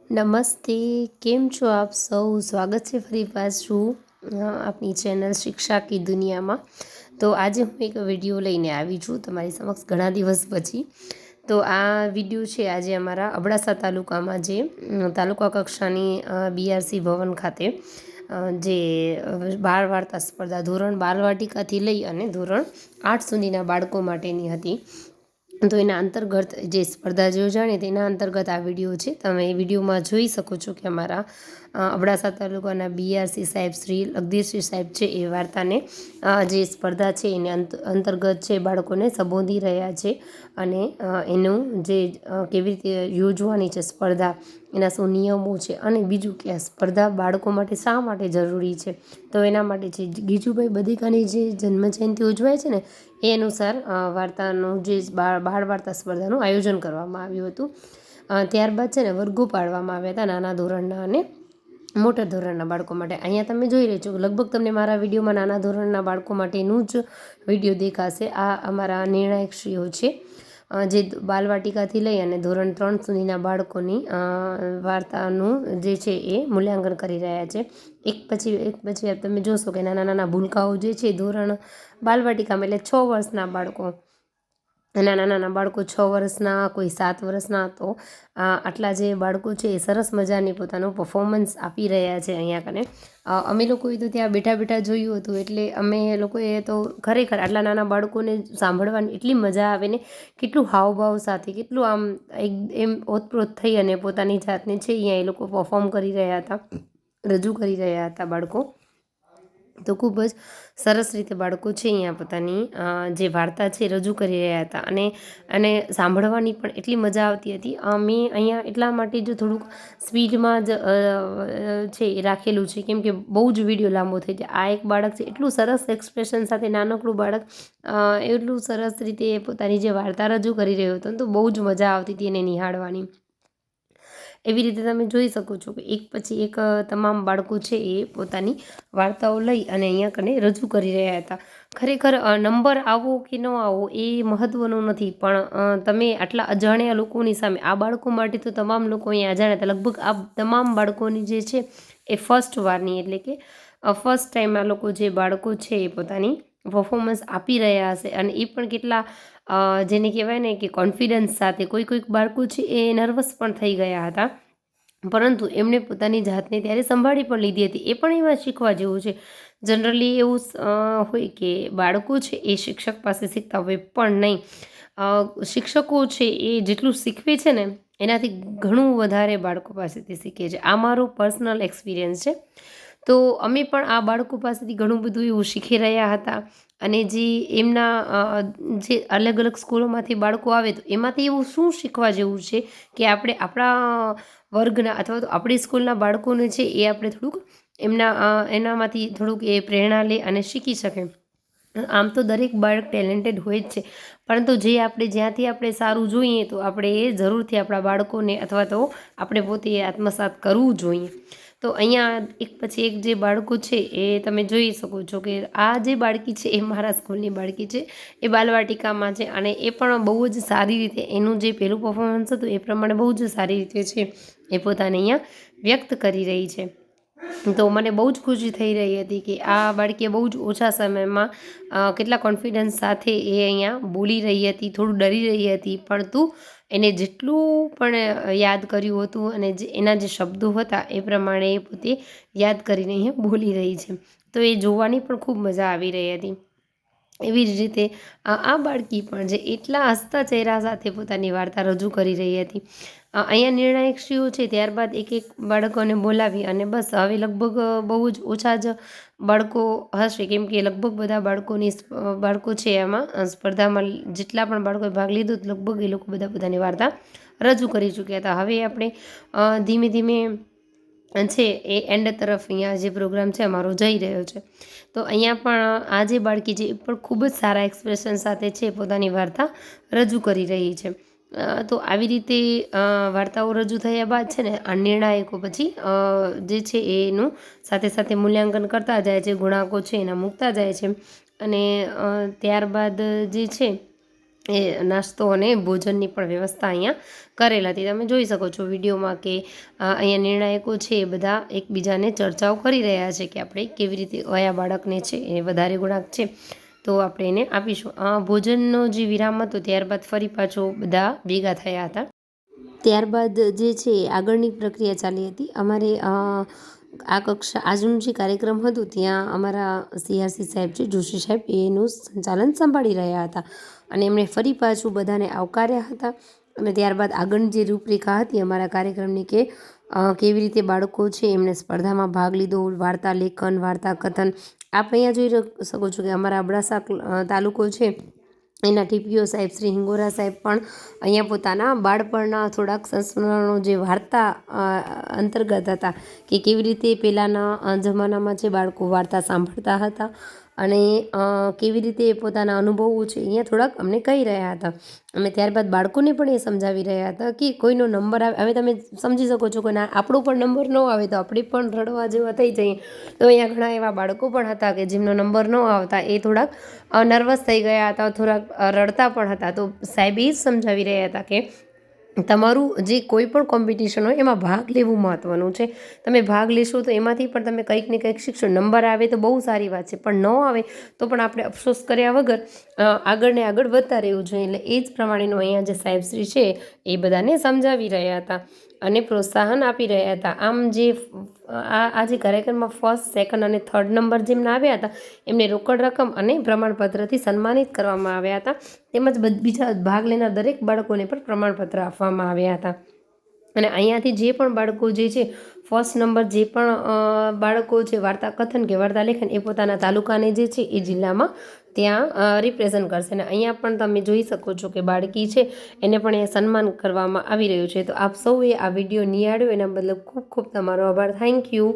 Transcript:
નમસ્તે, કેમ છો આપ સૌ? સ્વાગત છે ફરી પાછું આપણી ચેનલ શિક્ષા કી દુનિયામાં. તો આજે હું એક વિડીયો લઈને આવી છું તમારી સમક્ષ ઘણા દિવસ પછી. તો આ વિડીયો છે આજે અમારા અબડાસા તાલુકામાં જે તાલુકા કક્ષાની બીઆરસી ભવન ખાતે જે બાળ વાર્તા સ્પર્ધા ધોરણ બાલવાટિકાથી લઈ અને ધોરણ 8 સુધીના બાળકો માટેની હતી. તો એના અંતર્ગત જે સ્પર્ધા યોજાણી તેના અંતર્ગત આ વિડીયો છે. તમે એ વિડીયોમાં જોઈ શકો છો કે અમારા અબડાસા તાલુકાના બીઆરસી સાહેબ શ્રી લગદીરસિંહ સાહેબ છે એ વાર્તાને જે સ્પર્ધા છે એને અંતર્ગત છે બાળકોને સંબોધી રહ્યા છે અને એનું જે કેવી રીતે યોજવાની છે સ્પર્ધા, એના શું નિયમો છે અને બીજું કે આ સ્પર્ધા બાળકો માટે શા માટે જરૂરી છે. તો એના માટે છે ગીજુભાઈ બધેકાની જે જન્મજયંતિ ઉજવાય છે ને એ અનુસાર વાર્તાનું જે બાળ વાર્તા સ્પર્ધાનું આયોજન કરવામાં આવ્યું હતું. ત્યારબાદ છે ને વર્ગો પાડવામાં આવ્યા હતા નાના ધોરણના અને મોટા ધોરણના બાળકો માટે. અહીંયા તમે જોઈ રહ્યા છો લગભગ તમને મારા વિડીયોમાં નાના ધોરણના બાળકો માટેનું જ વિડીયો દેખાશે. આ અમારા નિર્ણાયકશ્રીઓ છે જે બાલવાટિકાથી લઈ અને ધોરણ 3 સુધીના બાળકોની વાર્તાનું જે છે એ મૂલ્યાંકન કરી રહ્યા છે. એક પછી તમે જોશો કે નાના નાના ભૂલકાઓ જે છે ધોરણ બાલવાટિકામાં એટલે 6 વર્ષના બાળકો, નાના નાના બાળકો 6 વર્ષના, કોઈ 7 વર્ષના, તો આટલા જે બાળકો છે એ સરસ મજાની પોતાનું પરફોર્મન્સ આપી રહ્યા છે અહીંયા કને. અમે લોકોએ તો ત્યાં બેઠા બેઠા જોયું હતું એટલે અમે લોકોએ તો ખરેખર આટલા નાના બાળકોને સાંભળવાની એટલી મજા આવે ને, કેટલું હાવભાવ સાથે, કેટલું આમ એમ ઓતપ્રોત થઈ અને પોતાની જાતને છે અહીંયા એ લોકો પરફોર્મ કરી રહ્યા હતા, રજૂ કરી રહ્યા હતા બાળકો. તો ખૂબ જ સરસ રીતે બાળકો છે અહીંયા પોતાની જે વાર્તા છે રજૂ કરી રહ્યા હતા અને સાંભળવાની પણ એટલી મજા આવતી હતી. મેં અહીંયા એટલા માટે જ થોડુંક સ્પીડમાં જ છે એ રાખેલું છે કેમ કે બહુ જ વિડીયો લાંબો થઈ જાય. આ એક બાળક છે એટલું સરસ એક્સપ્રેશન સાથે, નાનકડું બાળક એટલું સરસ રીતે પોતાની જે વાર્તા રજૂ કરી રહ્યો હતો તો બહુ જ મજા આવતી હતી એને નિહાળવાની. એવી રીતે તમે જોઈ શકો છો કે એક પછી એક તમામ બાળકો છે એ પોતાની વાર્તાઓ લઈ અને અહીંયા કને રજૂ કરી રહ્યા હતા. ખરેખર નંબર આવો કે ન આવો એ મહત્ત્વનું નથી, પણ તમે આટલા અજાણ્યા લોકોની સામે, આ બાળકો માટે તો તમામ લોકો અહીંયા અજાણ્યા હતા. લગભગ આ તમામ બાળકોની જે છે એ ફર્સ્ટ વારની એટલે કે ફર્સ્ટ ટાઈમ આ લોકો જે બાળકો છે એ પોતાની પરફોર્મન્સ આપી રહ્યા હશે અને એ પણ કેટલા જેને કહેવાય ને કે કોન્ફિડન્સ સાથે. કોઈક બાળકો છે એ નર્વસ પણ થઈ ગયા હતા, પરંતુ એમણે પોતાની જાતને ત્યારે સંભાળી પણ લીધી હતી. એ પણ એમાં શીખવા જેવું છે. જનરલી એવું હોય કે બાળકો છે એ શિક્ષક પાસે શીખતા હોય, પણ નહીં, શિક્ષકો છે એ જેટલું શીખવે છે ને એનાથી ઘણું વધારે બાળકો પાસેથી શીખે છે. આ મારો પર્સનલ એક્સપિરિયન્સ છે. તો અમે પણ આ બાળકો પાસેથી ઘણું બધું એવું શીખી રહ્યા હતા અને જે એમના જે અલગ અલગ સ્કૂલોમાંથી બાળકો આવે તો એમાંથી એવું શું શીખવા જેવું છે કે આપણે આપણા વર્ગના અથવા તો આપણી સ્કૂલના બાળકોને છે એ આપણે થોડુંક એનામાંથી થોડુંક એ પ્રેરણા લે અને શીખી શકે. આમ તો દરેક બાળક ટેલેન્ટેડ હોય જ છે, પરંતુ જ્યાંથી આપણે સારું જોઈએ તો આપણે એ જરૂરથી આપણા બાળકોને અથવા તો આપણે પોતે આત્મસાત કરવું જોઈએ. તો અહીંયા એક પછી એક જે બાળકો છે એ તમે જોઈ શકો છો કે આ જે બાળકી છે એ મારા સ્કૂલની બાળકી છે, એ બાલવાટિકામાં છે અને એ પણ બહુ જ સારી રીતે એનું જે પહેલું પરફોર્મન્સ હતું એ પ્રમાણે બહુ જ સારી રીતે છે એ પોતાને અહીંયા વ્યક્ત કરી રહી છે. તો મને બહુ જ ખુશી થઈ રહી હતી કે આ બાળકીએ બહુ જ ઓછા સમયમાં કેટલા કોન્ફિડન્સ સાથે એ અહીંયા બોલી રહી હતી, થોડું ડરી રહી હતી, પરંતુ એને જેટલું પણ યાદ કર્યું હતું અને એના જે શબ્દો હતા એ પ્રમાણે એ પોતે યાદ કરીને અહીંયા બોલી રહી છે. તો એ જોવાની પણ ખૂબ મજા આવી રહી હતી. એવી જ રીતે આ બાળકી પણ જે એટલા હસતા ચહેરા સાથે પોતાની વાર્તા રજૂ કરી રહી હતી. અહીંયા નિર્ણાયકશ્રીઓ છે ત્યારબાદ એક એક બાળકોને બોલાવી અને બસ હવે લગભગ બહુ જ ઓછા જ બાળકો હશે કેમ કે લગભગ બધા બાળકો છે એમાં સ્પર્ધામાં જેટલા પણ બાળકોએ ભાગ લીધો લગભગ એ લોકો બધા પોતાની વાર્તા રજૂ કરી ચૂક્યા હતા. હવે આપણે ધીમે ધીમે છે એ એન્ડ તરફ અહીંયા જે પ્રોગ્રામ છે અમારો જઈ રહ્યો છે. તો અહીંયા પણ આ જે બાળકી છે એ પણ ખૂબ જ સારા એક્સપ્રેશન સાથે છે પોતાની વાર્તા રજૂ કરી રહી છે. તો આવી રીતે વાર્તાઓ રજૂ થયા બાદ છે ને આ નિર્ણાયકો પછી જે છે એનું સાથે સાથે મૂલ્યાંકન કરતા જાય છે, ગુણાંકો છે એના મૂકતા જાય છે અને ત્યારબાદ જે છે એ નાસ્તો અને ભોજનની પણ વ્યવસ્થા અહીંયા કરેલ હતી. તમે જોઈ શકો છો વિડીયોમાં કે અહીંયા નિર્ણાયકો છે એ બધા એકબીજાને ચર્ચાઓ કરી રહ્યા છે કે આપણે કેવી રીતે કયા બાળકને છે એ વધારે ગુણાંક છે તો આપણે એને આપીશું. ભોજનનો જે વિરામ હતો ત્યારબાદ ફરી પાછો બધા ભેગા થયા હતા. ત્યારબાદ જે છે આગળની પ્રક્રિયા ચાલી હતી. અમારે આ કક્ષા આજનું જે કાર્યક્રમ હતું ત્યાં અમારા CRC સાહેબ છે, જોશી સાહેબ, એનું સંચાલન સંભાળી રહ્યા હતા અને એમણે ફરી પાછું બધાને આવકાર્યા હતા. અને ત્યારબાદ આગળની જે રૂપરેખા હતી અમારા કાર્યક્રમની કે કેવી રીતે બાળકો છે એમણે સ્પર્ધામાં ભાગ લીધો, વાર્તા લેખન, વાર્તા કથન. આપ અહીંયા જોઈ શકો છો કે અમારા અબડાસા તાલુકો છે એના TPO સાહેબ શ્રી હિંગોરા સાહેબ પણ અહીંયા પોતાના બાળપણના થોડાક સંસ્મરણો જે વાર્તા અંતર્ગત હતા કે કેવી રીતે પહેલાંના જમાનામાં જે બાળકો વાર્તા સાંભળતા હતા અને કેવી રીતે પોતાના અનુભવો છે અહીંયા થોડાક અમને કહી રહ્યા હતા. અને ત્યારબાદ બાળકોને પણ એ સમજાવી રહ્યા હતા કે કોઈનો નંબર આવે, હવે તમે સમજી શકો છો કે ના આપણો પણ નંબર ન આવે તો આપણે પણ રડવા જેવા થઈ જઈએ. તો અહીંયા ઘણા એવા બાળકો પણ હતા કે જેમનો નંબર ન આવતા એ થોડાક નર્વસ થઈ ગયા હતા, થોડાક રડતા પણ હતા. તો સાહેબ એ જ સમજાવી રહ્યા હતા કે તમારું જે કોઈ પણ કોમ્પિટિશન હોય એમાં ભાગ લેવું મહત્ત્વનું છે. તમે ભાગ લેશો તો એમાંથી પણ તમે કંઈક ને કંઈક શીખશો. નંબર આવે તો બહુ સારી વાત છે, પણ ન આવે તો પણ આપણે અફસોસ કર્યા વગર આગળ ને આગળ વધતા રહેવું જોઈએ. એટલે એ જ પ્રમાણેનું અહીંયા જે સાહેબશ્રી છે એ બધાને સમજાવી રહ્યા હતા અને પ્રોત્સાહન આપી રહ્યા હતા. આમ જે આ જે કાર્યક્રમમાં ફર્સ્ટ, સેકન્ડ અને થર્ડ નંબર જેમને આવ્યા હતા એમને રોકડ રકમ અને પ્રમાણપત્રથી સન્માનિત કરવામાં આવ્યા હતા. તેમજ બીજા ભાગ લેનાર દરેક બાળકોને પણ પ્રમાણપત્ર આપવામાં આવ્યા હતા. અને અહીંયાથી જે પણ બાળકો જે છે ફર્સ્ટ નંબર જે પણ બાળકો છે વાર્તા કથન કે વાર્તા લેખન એ પોતાના તાલુકાને જે છે એ જિલ્લામાં ત્યાં રિપ્રેઝન્ટ કરશે. અને અહીંયા પણ તમે જોઈ શકો છો કે બાળકી છે એને પણ એ સન્માન કરવામાં આવી રહ્યું છે. તો આપ સૌએ આ વિડીયો નિહાળ્યો એના બદલે ખૂબ ખૂબ તમારો આભાર. Thank you.